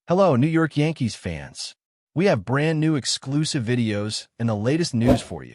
Hello, New York Yankees fans. We have brand new exclusive videos and the latest news for you.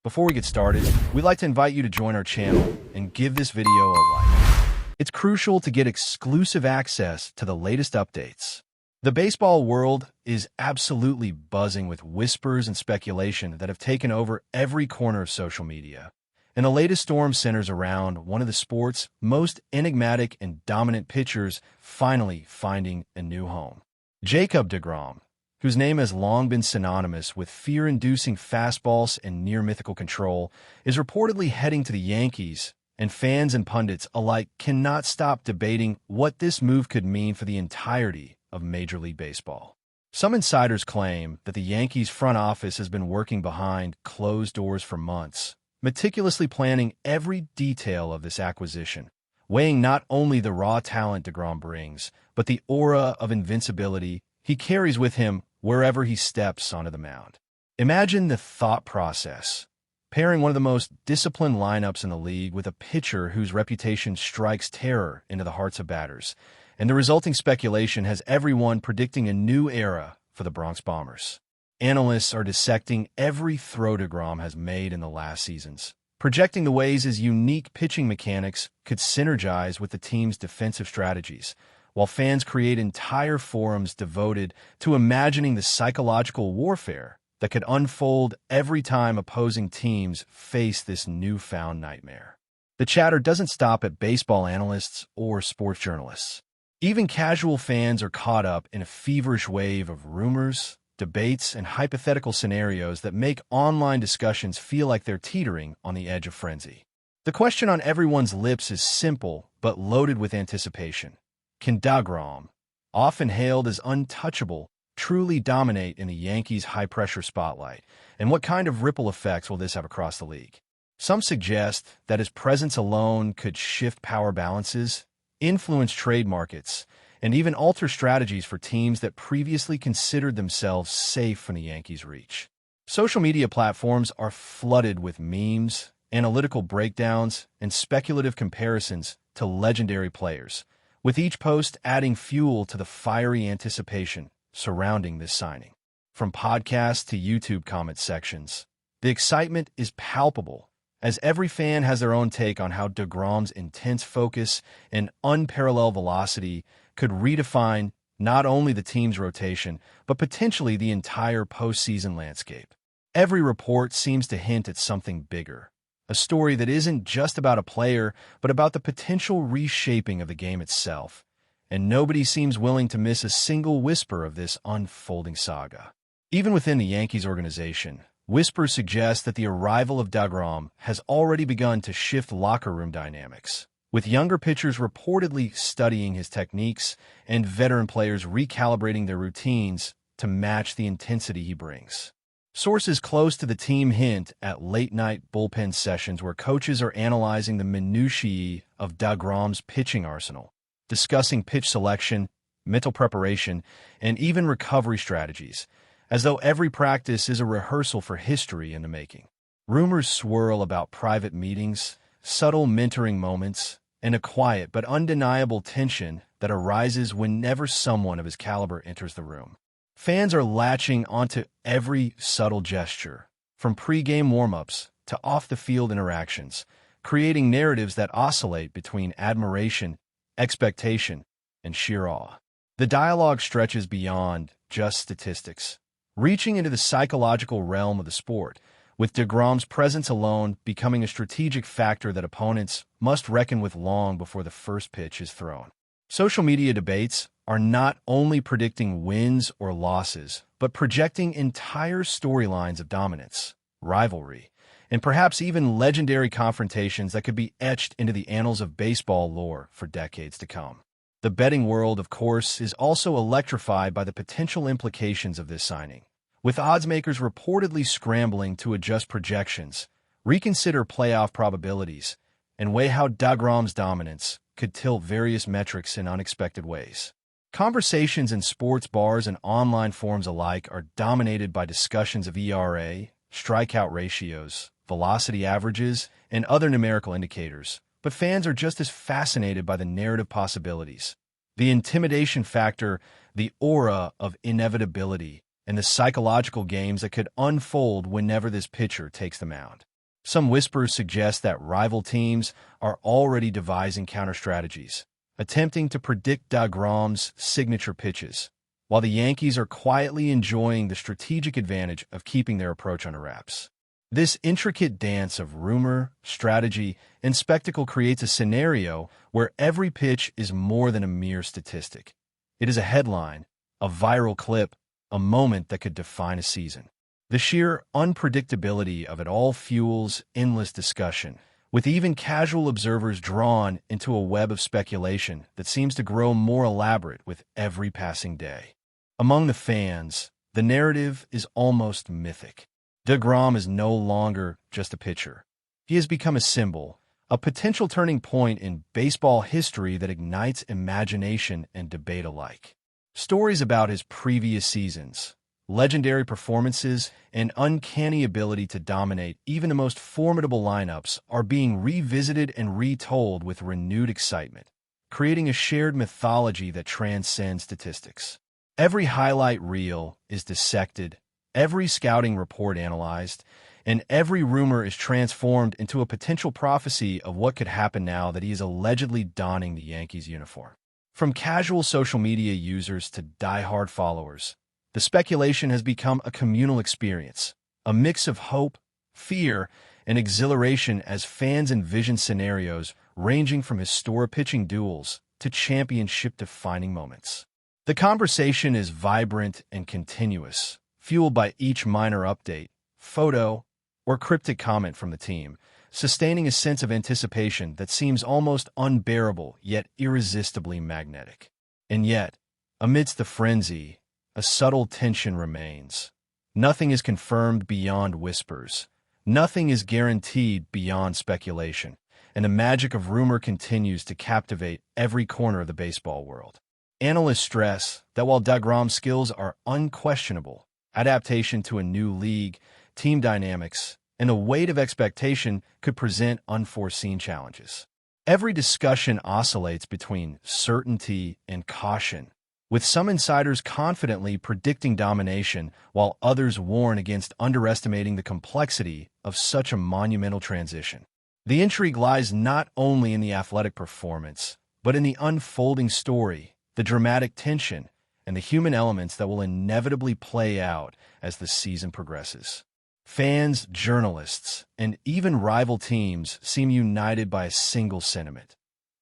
Before we get started, we'd like to invite you to join our channel and give this video a like. It's crucial to get exclusive access to the latest updates. The baseball world is absolutely buzzing with whispers and speculation that have taken over every corner of social media. And the latest storm centers around one of the sport's most enigmatic and dominant pitchers finally finding a new home. Jacob DeGrom, whose name has long been synonymous with fear-inducing fastballs and near-mythical control, is reportedly heading to the Yankees, and fans and pundits alike cannot stop debating what this move could mean for the entirety of Major League Baseball. Some insiders claim that the Yankees front office has been working behind closed doors for months, meticulously planning every detail of this acquisition, weighing not only the raw talent DeGrom brings, but the aura of invincibility he carries with him wherever he steps onto the mound. Imagine the thought process, pairing one of the most disciplined lineups in the league with a pitcher whose reputation strikes terror into the hearts of batters, and the resulting speculation has everyone predicting a new era for the Bronx Bombers. Analysts are dissecting every throw DeGrom has made in the last seasons, projecting the ways his unique pitching mechanics could synergize with the team's defensive strategies, while fans create entire forums devoted to imagining the psychological warfare that could unfold every time opposing teams face this newfound nightmare. The chatter doesn't stop at baseball analysts or sports journalists. Even casual fans are caught up in a feverish wave of rumors, debates, and hypothetical scenarios that make online discussions feel like they're teetering on the edge of frenzy. The question on everyone's lips is simple but loaded with anticipation. Can DeGrom, often hailed as untouchable, truly dominate in the Yankees' high-pressure spotlight? And what kind of ripple effects will this have across the league? Some suggest that his presence alone could shift power balances, influence trade markets, and even alter strategies for teams that previously considered themselves safe from the Yankees' reach. Social media platforms are flooded with memes, analytical breakdowns, and speculative comparisons to legendary players, with each post adding fuel to the fiery anticipation surrounding this signing. From podcasts to YouTube comment sections, the excitement is palpable, as every fan has their own take on how DeGrom's intense focus and unparalleled velocity could redefine not only the team's rotation, but potentially the entire postseason landscape. Every report seems to hint at something bigger, a story that isn't just about a player, but about the potential reshaping of the game itself, and nobody seems willing to miss a single whisper of this unfolding saga. Even within the Yankees organization, whispers suggest that the arrival of DeGrom has already begun to shift locker room dynamics, with younger pitchers reportedly studying his techniques and veteran players recalibrating their routines to match the intensity he brings. Sources close to the team hint at late-night bullpen sessions where coaches are analyzing the minutiae of DeGrom's pitching arsenal, discussing pitch selection, mental preparation, and even recovery strategies, as though every practice is a rehearsal for history in the making. Rumors swirl about private meetings, subtle mentoring moments, and a quiet but undeniable tension that arises whenever someone of his caliber enters the room. Fans are latching onto every subtle gesture, from pre-game warm-ups to off-the-field interactions, creating narratives that oscillate between admiration, expectation, and sheer awe. The dialogue stretches beyond just statistics, reaching into the psychological realm of the sport, with DeGrom's presence alone becoming a strategic factor that opponents must reckon with long before the first pitch is thrown. Social media debates are not only predicting wins or losses, but projecting entire storylines of dominance, rivalry, and perhaps even legendary confrontations that could be etched into the annals of baseball lore for decades to come. The betting world, of course, is also electrified by the potential implications of this signing, with oddsmakers reportedly scrambling to adjust projections, reconsider playoff probabilities, and weigh how DeGrom's dominance could tilt various metrics in unexpected ways. Conversations in sports bars and online forums alike are dominated by discussions of ERA, strikeout ratios, velocity averages, and other numerical indicators, but fans are just as fascinated by the narrative possibilities, The intimidation factor, the aura of inevitability, and the psychological games that could unfold whenever this pitcher takes the mound. Some whispers suggest that rival teams are already devising counter-strategies, attempting to predict DEGROM's signature pitches, while the Yankees are quietly enjoying the strategic advantage of keeping their approach under wraps. This intricate dance of rumor, strategy, and spectacle creates a scenario where every pitch is more than a mere statistic. It is a headline, a viral clip, a moment that could define a season. The sheer unpredictability of it all fuels endless discussion, with even casual observers drawn into a web of speculation that seems to grow more elaborate with every passing day. Among the fans, the narrative is almost mythic. DeGrom is no longer just a pitcher. He has become a symbol, a potential turning point in baseball history that ignites imagination and debate alike. Stories about his previous seasons, legendary performances, and uncanny ability to dominate even the most formidable lineups are being revisited and retold with renewed excitement, creating a shared mythology that transcends statistics. Every highlight reel is dissected, every scouting report analyzed, and every rumor is transformed into a potential prophecy of what could happen now that he is allegedly donning the Yankees uniform. From casual social media users to die-hard followers, the speculation has become a communal experience, a mix of hope, fear, and exhilaration as fans envision scenarios ranging from historic pitching duels to championship-defining moments. The conversation is vibrant and continuous, fueled by each minor update, photo, or cryptic comment from the team, sustaining a sense of anticipation that seems almost unbearable yet irresistibly magnetic. And yet, amidst the frenzy, a subtle tension remains. Nothing is confirmed beyond whispers. Nothing is guaranteed beyond speculation, and the magic of rumor continues to captivate every corner of the baseball world. Analysts stress that while DeGrom's skills are unquestionable, adaptation to a new league, team dynamics, and the weight of expectation could present unforeseen challenges. Every discussion oscillates between certainty and caution, with some insiders confidently predicting domination while others warn against underestimating the complexity of such a monumental transition. The intrigue lies not only in the athletic performance, but in the unfolding story, the dramatic tension, and the human elements that will inevitably play out as the season progresses. Fans, journalists, and even rival teams seem united by a single sentiment.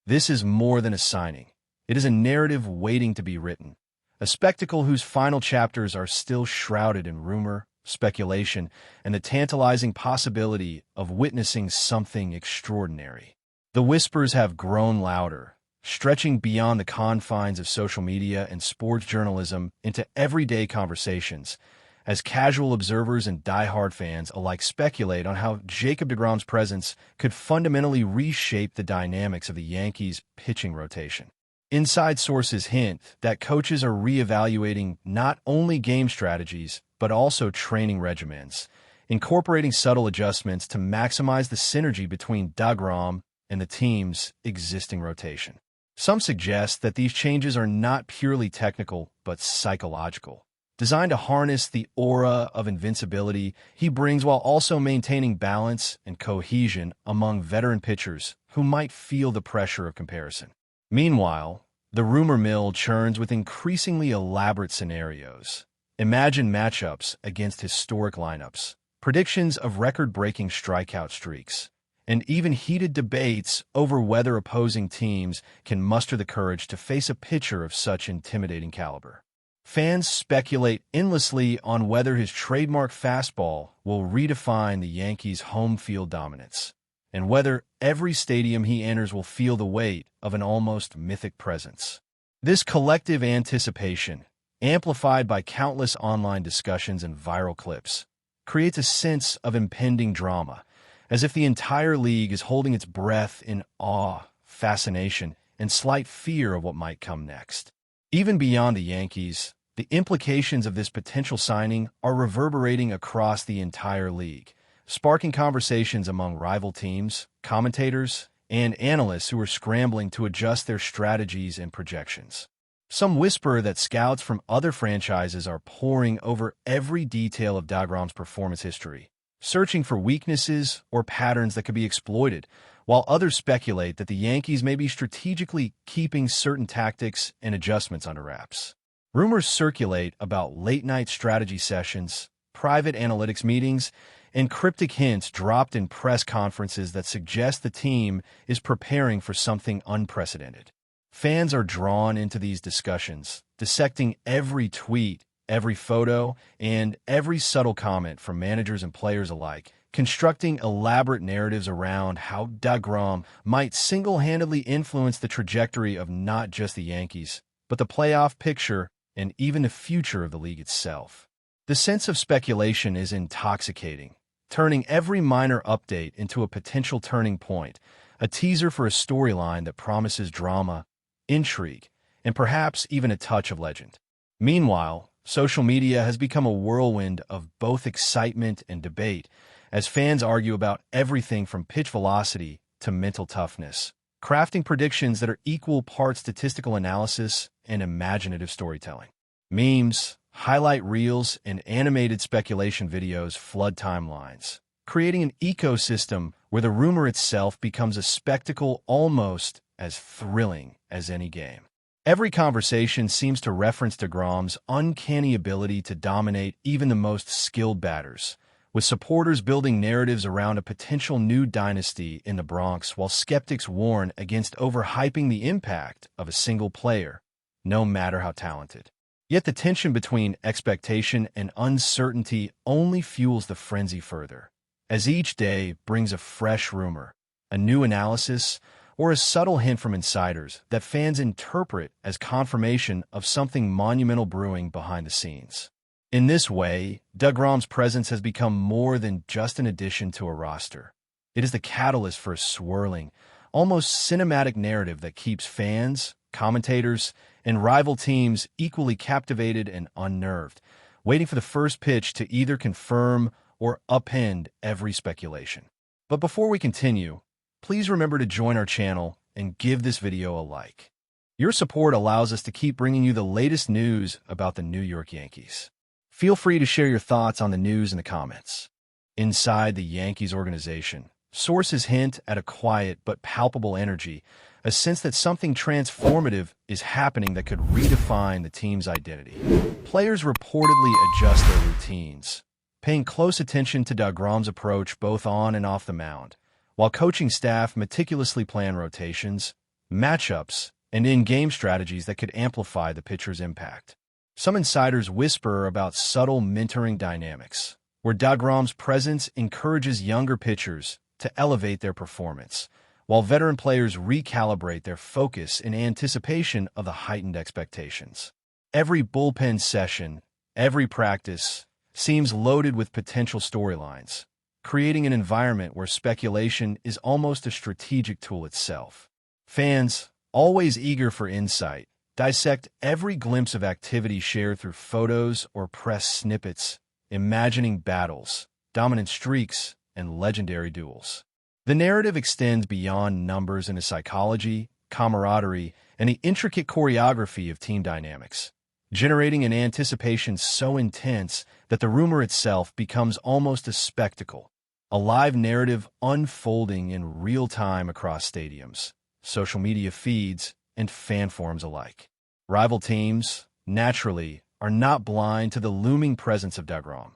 This is more than a signing. It is a narrative waiting to be written, a spectacle whose final chapters are still shrouded in rumor, speculation, and the tantalizing possibility of witnessing something extraordinary. The whispers have grown louder, stretching beyond the confines of social media and sports journalism into everyday conversations, as casual observers and die-hard fans alike speculate on how Jacob deGrom's presence could fundamentally reshape the dynamics of the Yankees' pitching rotation. Inside sources hint that coaches are reevaluating not only game strategies, but also training regimens, incorporating subtle adjustments to maximize the synergy between DeGrom and the team's existing rotation. Some suggest that these changes are not purely technical, but psychological, designed to harness the aura of invincibility he brings while also maintaining balance and cohesion among veteran pitchers who might feel the pressure of comparison. Meanwhile, the rumor mill churns with increasingly elaborate scenarios. Imagine matchups against historic lineups, predictions of record-breaking strikeout streaks, and even heated debates over whether opposing teams can muster the courage to face a pitcher of such intimidating caliber. Fans speculate endlessly on whether his trademark fastball will redefine the Yankees' home field dominance, and whether every stadium he enters will feel the weight of an almost mythic presence. This collective anticipation, amplified by countless online discussions and viral clips, creates a sense of impending drama, as if the entire league is holding its breath in awe, fascination, and slight fear of what might come next. Even beyond the Yankees, the implications of this potential signing are reverberating across the entire league, sparking conversations among rival teams, commentators, and analysts who are scrambling to adjust their strategies and projections. Some whisper that scouts from other franchises are poring over every detail of DEGROM's performance history, searching for weaknesses or patterns that could be exploited, while others speculate that the Yankees may be strategically keeping certain tactics and adjustments under wraps. Rumors circulate about late-night strategy sessions, private analytics meetings, and cryptic hints dropped in press conferences that suggest the team is preparing for something unprecedented. Fans are drawn into these discussions, dissecting every tweet, every photo, and every subtle comment from managers and players alike, constructing elaborate narratives around how DEGROM might single-handedly influence the trajectory of not just the Yankees, but the playoff picture and even the future of the league itself. The sense of speculation is intoxicating, turning every minor update into a potential turning point, a teaser for a storyline that promises drama, intrigue, and perhaps even a touch of legend. Meanwhile, social media has become a whirlwind of both excitement and debate, as fans argue about everything from pitch velocity to mental toughness, crafting predictions that are equal parts statistical analysis and imaginative storytelling. Memes, highlight reels, and animated speculation videos flood timelines, creating an ecosystem where the rumor itself becomes a spectacle almost as thrilling as any game. Every conversation seems to reference DEGROM's uncanny ability to dominate even the most skilled batters, with supporters building narratives around a potential new dynasty in the Bronx, while skeptics warn against overhyping the impact of a single player, no matter how talented. Yet the tension between expectation and uncertainty only fuels the frenzy further, as each day brings a fresh rumor, a new analysis, or a subtle hint from insiders that fans interpret as confirmation of something monumental brewing behind the scenes. In this way, DEGROM's presence has become more than just an addition to a roster. It is the catalyst for a swirling, almost cinematic narrative that keeps fans, commentators, and rival teams equally captivated and unnerved, waiting for the first pitch to either confirm or upend every speculation. But before we continue, please remember to join our channel and give this video a like. Your support allows us to keep bringing you the latest news about the New York Yankees. Feel free to share your thoughts on the news in the comments. Inside the Yankees organization, sources hint at a quiet but palpable energy, a sense that something transformative is happening that could redefine the team's identity. Players reportedly adjust their routines, paying close attention to DEGROM's approach both on and off the mound, while coaching staff meticulously plan rotations, matchups, and in-game strategies that could amplify the pitcher's impact. Some insiders whisper about subtle mentoring dynamics, where DEGROM's presence encourages younger pitchers to elevate their performance, while veteran players recalibrate their focus in anticipation of the heightened expectations. Every bullpen session, every practice, seems loaded with potential storylines, creating an environment where speculation is almost a strategic tool itself. Fans, always eager for insight, dissect every glimpse of activity shared through photos or press snippets, imagining battles, dominant streaks, and legendary duels. The narrative extends beyond numbers into psychology, camaraderie, and the intricate choreography of team dynamics, generating an anticipation so intense that the rumor itself becomes almost a spectacle, a live narrative unfolding in real time across stadiums, social media feeds, and fan forums alike. Rival teams, naturally, are not blind to the looming presence of DEGROM,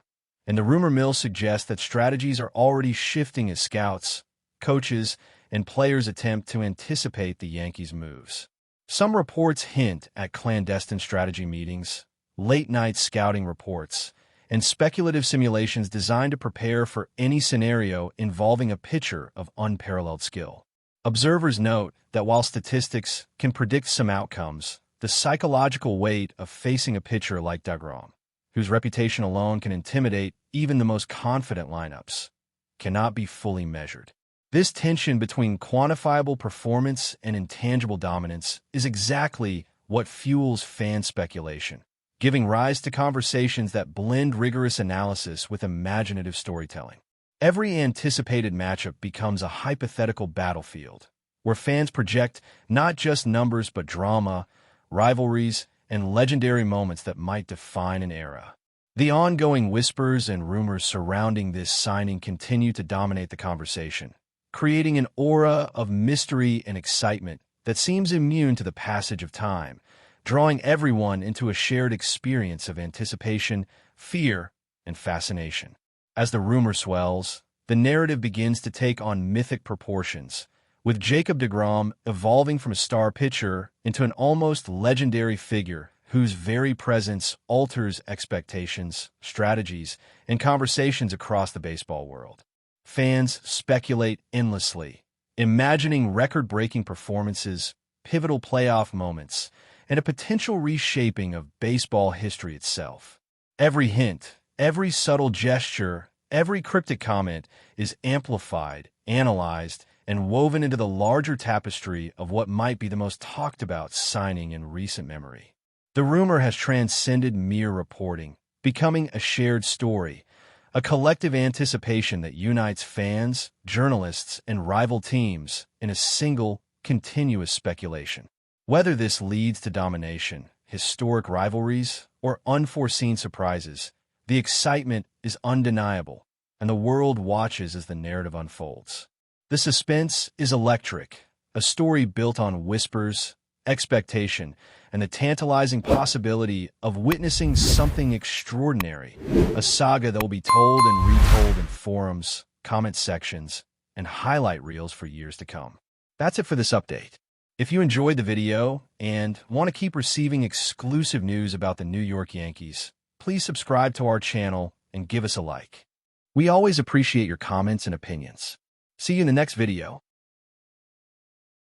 and the rumor mill suggests that strategies are already shifting as scouts, coaches, and players attempt to anticipate the Yankees' moves. Some reports hint at clandestine strategy meetings, late-night scouting reports, and speculative simulations designed to prepare for any scenario involving a pitcher of unparalleled skill. Observers note that while statistics can predict some outcomes, the psychological weight of facing a pitcher like DEGROM, whose reputation alone can intimidate even the most confident lineups, cannot be fully measured. This tension between quantifiable performance and intangible dominance is exactly what fuels fan speculation, giving rise to conversations that blend rigorous analysis with imaginative storytelling. Every anticipated matchup becomes a hypothetical battlefield, where fans project not just numbers but drama, rivalries, and legendary moments that might define an era. The ongoing whispers and rumors surrounding this signing continue to dominate the conversation, creating an aura of mystery and excitement that seems immune to the passage of time, drawing everyone into a shared experience of anticipation, fear, and fascination. As the rumor swells, the narrative begins to take on mythic proportions, with Jacob DeGrom evolving from a star pitcher into an almost legendary figure whose very presence alters expectations, strategies, and conversations across the baseball world. Fans speculate endlessly, imagining record-breaking performances, pivotal playoff moments, and a potential reshaping of baseball history itself. Every hint, every subtle gesture, every cryptic comment is amplified, analyzed, and woven into the larger tapestry of what might be the most talked-about signing in recent memory. The rumor has transcended mere reporting, becoming a shared story, a collective anticipation that unites fans, journalists, and rival teams in a single, continuous speculation. Whether this leads to domination, historic rivalries, or unforeseen surprises, the excitement is undeniable, and the world watches as the narrative unfolds. The suspense is electric, a story built on whispers, expectation, and the tantalizing possibility of witnessing something extraordinary, a saga that will be told and retold in forums, comment sections, and highlight reels for years to come. That's it for this update. If you enjoyed the video and want to keep receiving exclusive news about the New York Yankees, please subscribe to our channel and give us a like. We always appreciate your comments and opinions. See you in the next video.